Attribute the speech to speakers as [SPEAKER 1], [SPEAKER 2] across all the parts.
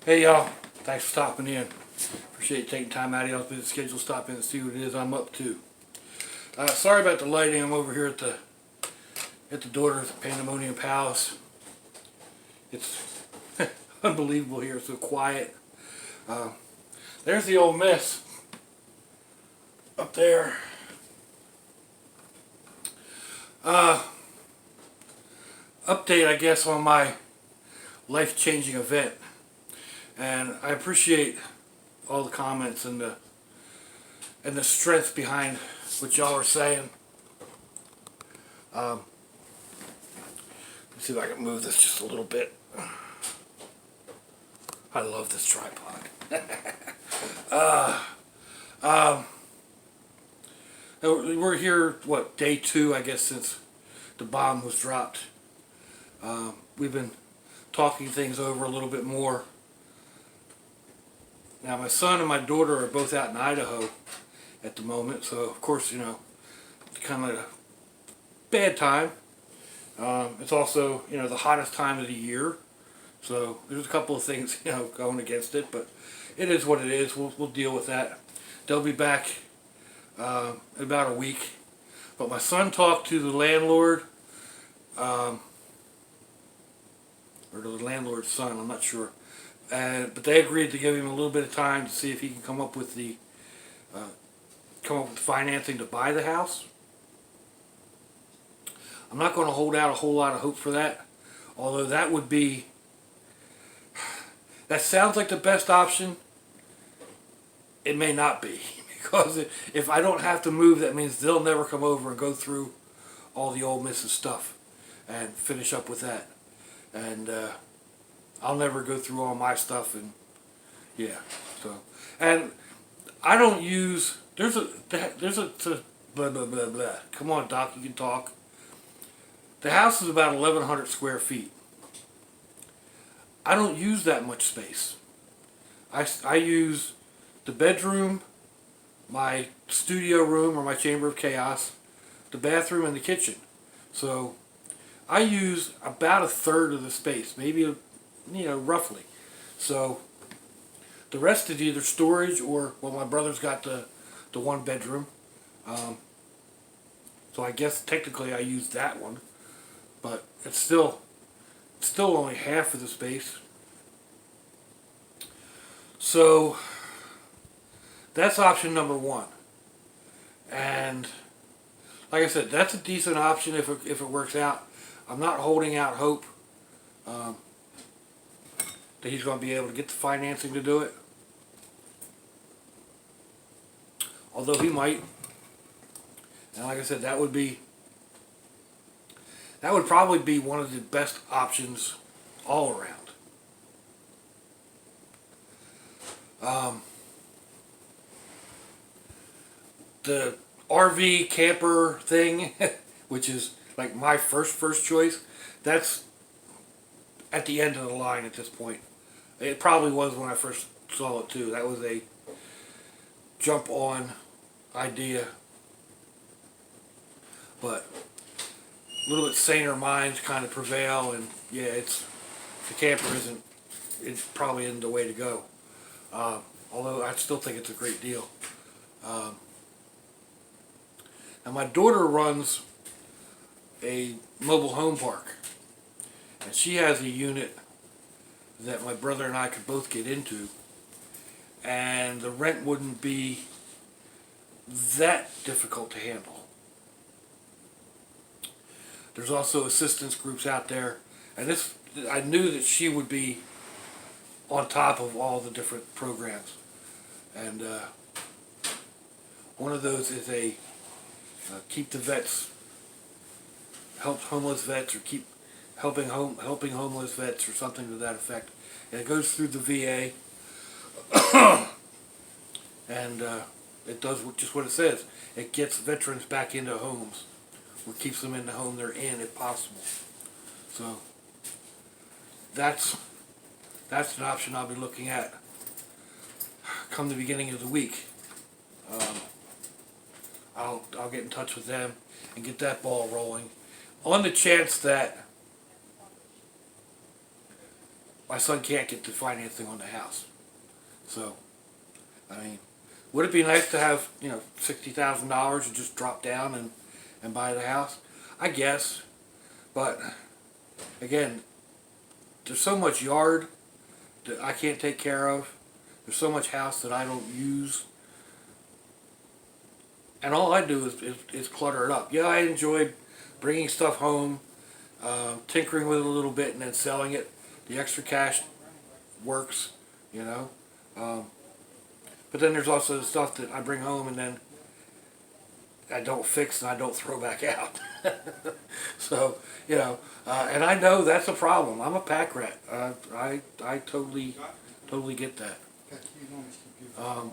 [SPEAKER 1] Hey y'all, thanks for stopping in. Appreciate you taking time out of y'all's busy schedule to stop in and see what it is I'm up to. Sorry about the lighting. I'm over here at the daughter's Pandemonium Palace. It's unbelievable here, so quiet. There's the old miss up there. Update, I guess, on my life-changing event. And I appreciate all the comments and the strength behind what y'all are saying. Let's see if I can move this just a little bit. I love this tripod. We're here, what, day 2, I guess, since the bomb was dropped. We've been talking things over a little bit more. Now, my son and my daughter are both out in Idaho at the moment, so of course, you know, it's kind of like a bad time. It's also, you know, the hottest time of the year, so there's a couple of things, you know, going against it, but it is what it is. We'll deal with that. They'll be back in about a week. But my son talked to the landlord, or the landlord's son, I'm not sure. But they agreed to give him a little bit of time to see if he can come up with the financing to buy the house. I'm not going to hold out a whole lot of hope for that, although that sounds like the best option. It may not be, because if I don't have to move, that means they'll never come over and go through all the old Mrs. stuff and finish up with that. And I'll never go through all my stuff, and yeah. So, and I don't use. There's a blah blah blah blah. Come on, Doc, you can talk. The house is about 1,100 square feet. I don't use that much space. I use the bedroom, my studio room or my chamber of chaos, the bathroom, and the kitchen. So I use about a third of the space, maybe, you know, roughly. So the rest is either storage or, well, my brother's got the one bedroom. So I guess technically I use that one, but it's still only half of the space. So that's option number 1. And like I said, that's a decent option if it works out. I'm not holding out hope that he's going to be able to get the financing to do it. Although he might. And like I said, that would probably be one of the best options all around. The RV camper thing, which is like my first choice, that's at the end of the line at this point. It probably was when I first saw it too. That was a jump on idea. But a little bit saner minds kind of prevail, and yeah, the camper it's probably isn't the way to go. Although I still think it's a great deal. Now my daughter runs a mobile home park, and she has a unit that my brother and I could both get into, and the rent wouldn't be that difficult to handle. There's also assistance groups out there, and I knew that she would be on top of all the different programs, and one of those is a keep the vets, help homeless vets, or keep helping homeless vets, or something to that effect. And it goes through the VA, and it does just what it says. It gets veterans back into homes, or keeps them in the home they're in if possible. So that's an option I'll be looking at come the beginning of the week. I'll get in touch with them and get that ball rolling, on the chance that my son can't get the financing on the house. So, I mean, would it be nice to have, $60,000 and just drop down and buy the house? I guess. But, again, there's so much yard that I can't take care of. There's so much house that I don't use. And all I do is clutter it up. Yeah, I enjoy bringing stuff home, tinkering with it a little bit, and then selling it. The extra cash works, you know. But then there's also the stuff that I bring home and then I don't fix and I don't throw back out. So, and I know that's a problem. I'm a pack rat. I totally get that.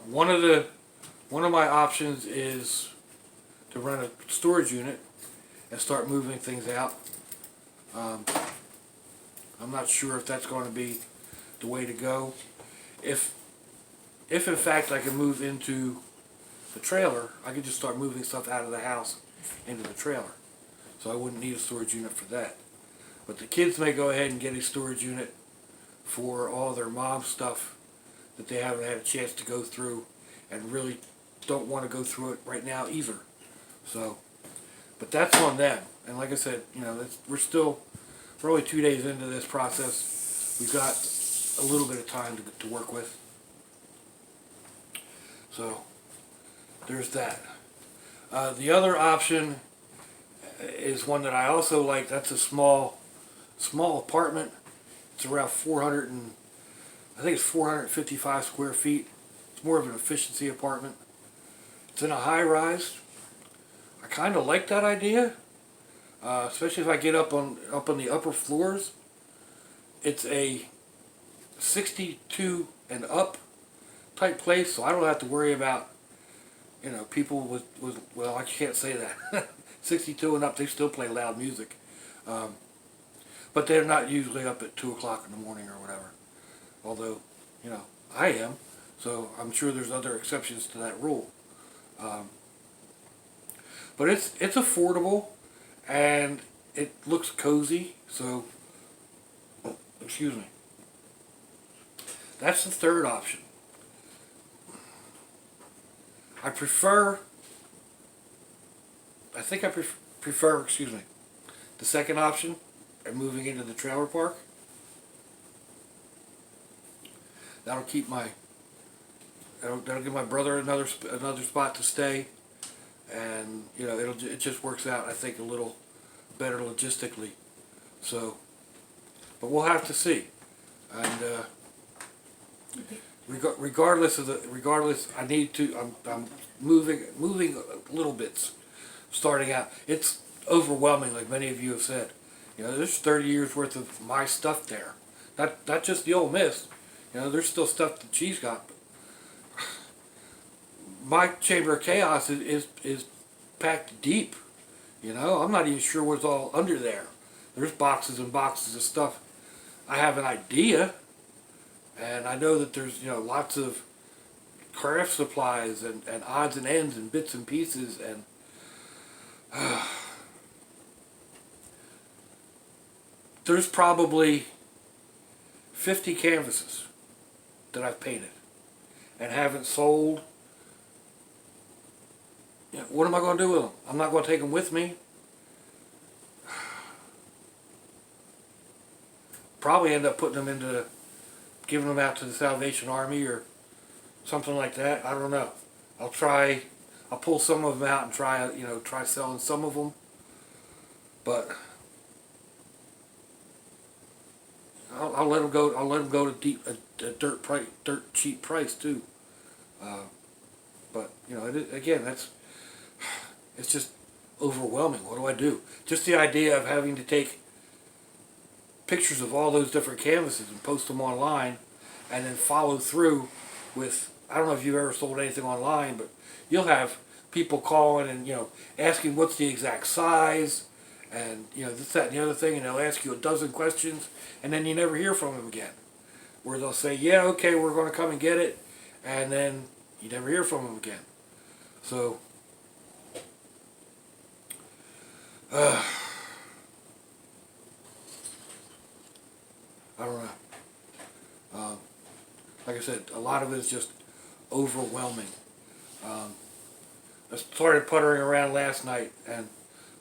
[SPEAKER 1] One of my options is to rent a storage unit and start moving things out. I'm not sure if that's going to be the way to go. If in fact I can move into the trailer, I could just start moving stuff out of the house into the trailer. So I wouldn't need a storage unit for that. But the kids may go ahead and get a storage unit for all their mom stuff that they haven't had a chance to go through and really don't want to go through it right now either. So, but that's on them. And like I said, we're only 2 days into this process. We've got a little bit of time to work with. So, there's that. The other option is one that I also like. That's a small apartment. It's around 455 square feet. It's more of an efficiency apartment. It's in a high rise. I kind of like that idea, especially if I get up on the upper floors. It's a 62 and up type place, so I don't have to worry about people with well, I can't say that. 62 and up, they still play loud music, but they're not usually up at 2 o'clock in the morning or whatever. Although, I am, so I'm sure there's other exceptions to that rule. But it's affordable and it looks cozy. So, excuse me. That's the third option. I think I prefer, the second option, and moving into the trailer park. That'll give my brother another spot to stay, and it just works out, I think, a little better logistically. So, but we'll have to see. And regardless, I need to. I'm moving little bits, starting out. It's overwhelming, like many of you have said. There's 30 years worth of my stuff there. Not just the old Miss. There's still stuff that she's got. My chamber of chaos is packed deep. I'm not even sure what's all under there. There's boxes and boxes of stuff. I have an idea, and I know that there's lots of craft supplies and odds and ends and bits and pieces, and there's probably 50 canvases that I've painted and haven't sold. What am I going to do with them? I'm not going to take them with me. Probably end up putting them giving them out to the Salvation Army or something like that. I don't know. I'll pull some of them out and try selling some of them. But I'll let them go. I'll let them go to a dirt cheap price too. But it's just overwhelming. What do I do? Just the idea of having to take pictures of all those different canvases and post them online, and then follow through with. I don't know if you've ever sold anything online, but you'll have people calling and asking what's the exact size, and this, that, and the other thing, and they'll ask you a dozen questions, and then you never hear from them again. Where they'll say, yeah, okay, we're going to come and get it, and then you never hear from them again. So, I don't know. like I said, a lot of it is just overwhelming. I started puttering around last night and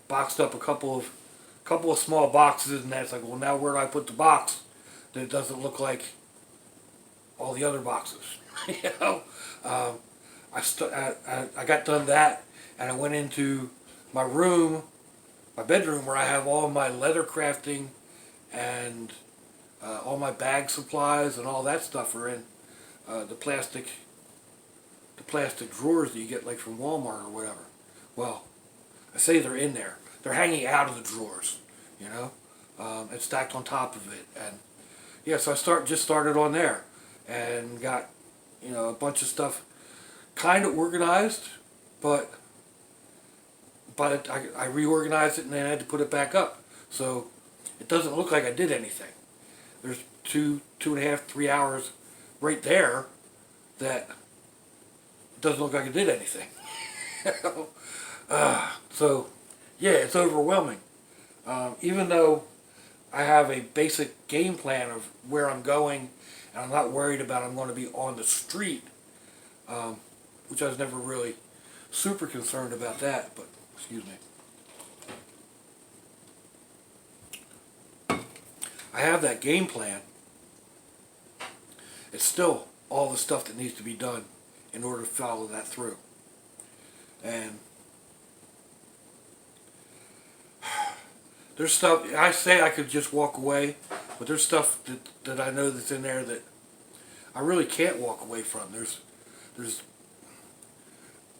[SPEAKER 1] boxed up a couple of small boxes, and that's like, well, now where do I put the box that it doesn't look like all the other boxes? you know, um, I got done that, and I went into my room, my bedroom, where I have all my leather crafting and all my bag supplies and all that stuff are in the plastic drawers that you get like from Walmart or whatever. Well, I say they're in there. They're hanging out of the drawers, you know, and stacked on top of it. And yeah, so I just started on there and got, you know, a bunch of stuff kind of organized, but I reorganized it and then I had to put it back up. So it doesn't look like I did anything. There's 2.5, 3 hours right there that it doesn't look like I did anything. So yeah, it's overwhelming. Even though I have a basic game plan of where I'm going, and I'm not worried about I'm going to be on the street, which I was never really super concerned about that, but excuse me. I have that game plan. It's still all the stuff that needs to be done in order to follow that through. And there's stuff, I say I could just walk away, but there's stuff that I know that's in there that I really can't walk away from. There's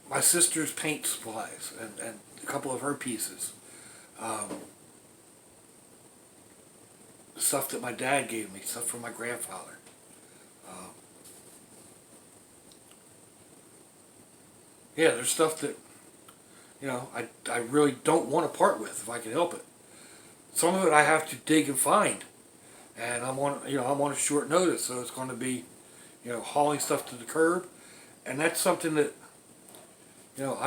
[SPEAKER 1] my sister's paint supplies and a couple of her pieces. Stuff that my dad gave me, stuff from my grandfather. Yeah, there's stuff that, you know, I really don't want to part with if I can help it. Some of it I have to dig and find, and I'm on a short notice, so it's going to be, you know, hauling stuff to the curb, and that's something that, you know,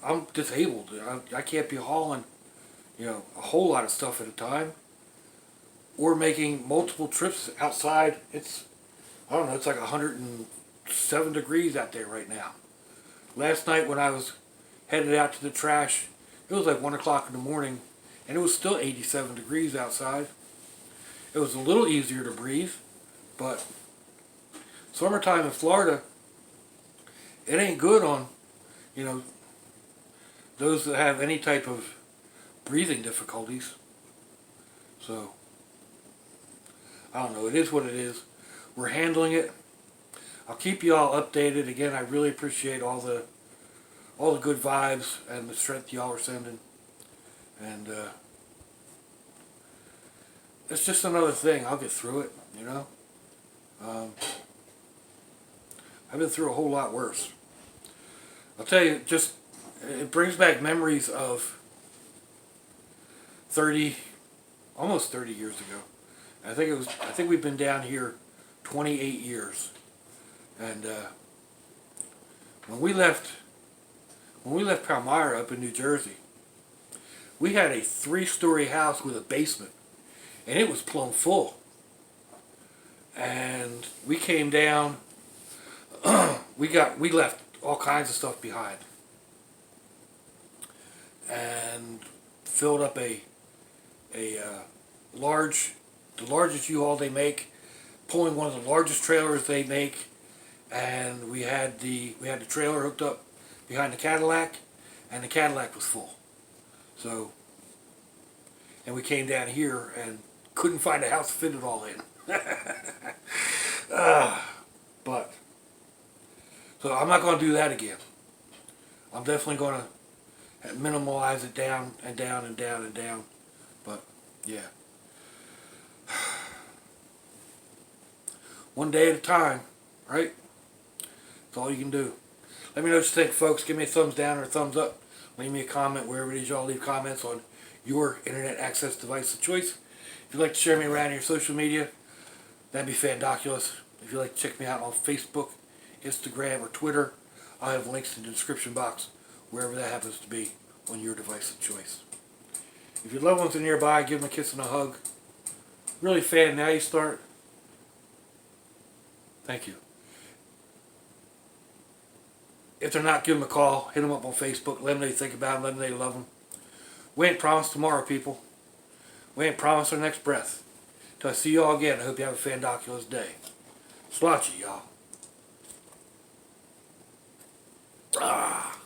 [SPEAKER 1] I'm disabled. I can't be hauling, you know, a whole lot of stuff at a time, or making multiple trips outside. I don't know, it's like 107 degrees out there right now. Last night when I was headed out to the trash, it was like 1 o'clock in the morning, and it was still 87 degrees outside. It was a little easier to breathe, but summertime in Florida, it ain't good on, you know, those that have any type of breathing difficulties. So, I don't know, it is what it is. We're handling it. I'll keep you all updated. Again, I really appreciate all the good vibes and the strength y'all are sending. And it's just another thing. I'll get through it, you know. I've been through a whole lot worse. I'll tell you, it brings back memories of almost 30 years ago. I think we've been down here 28 years. And when we left Palmyra up in New Jersey, we had a 3-story house with a basement, and it was plumb full. And we came down. we left all kinds of stuff behind, and filled up the largest U-Haul they make, pulling one of the largest trailers they make. And we had the trailer hooked up behind the Cadillac, and the Cadillac was full. So, and we came down here and couldn't find a house to fit it all in. But, so I'm not going to do that again. I'm definitely going to minimalize it down and down and down and down. But, yeah. One day at a time, right? That's all you can do. Let me know what you think, folks. Give me a thumbs down or a thumbs up. Leave me a comment wherever it is y'all leave comments on your internet access device of choice. If you'd like to share me around your social media, that'd be fandoculous. If you'd like to check me out on Facebook, Instagram, or Twitter, I'll have links in the description box, wherever that happens to be on your device of choice. If your loved ones are nearby, give them a kiss and a hug. Really fan, now you start Thank you. If they're not, give them a call. Hit them up on Facebook. Let them know you think about them. Let them know you love them. We ain't promised tomorrow, people. We ain't promised our next breath. Till I see y'all again, I hope you have a fandoculous day. Slouchy, y'all. Ah.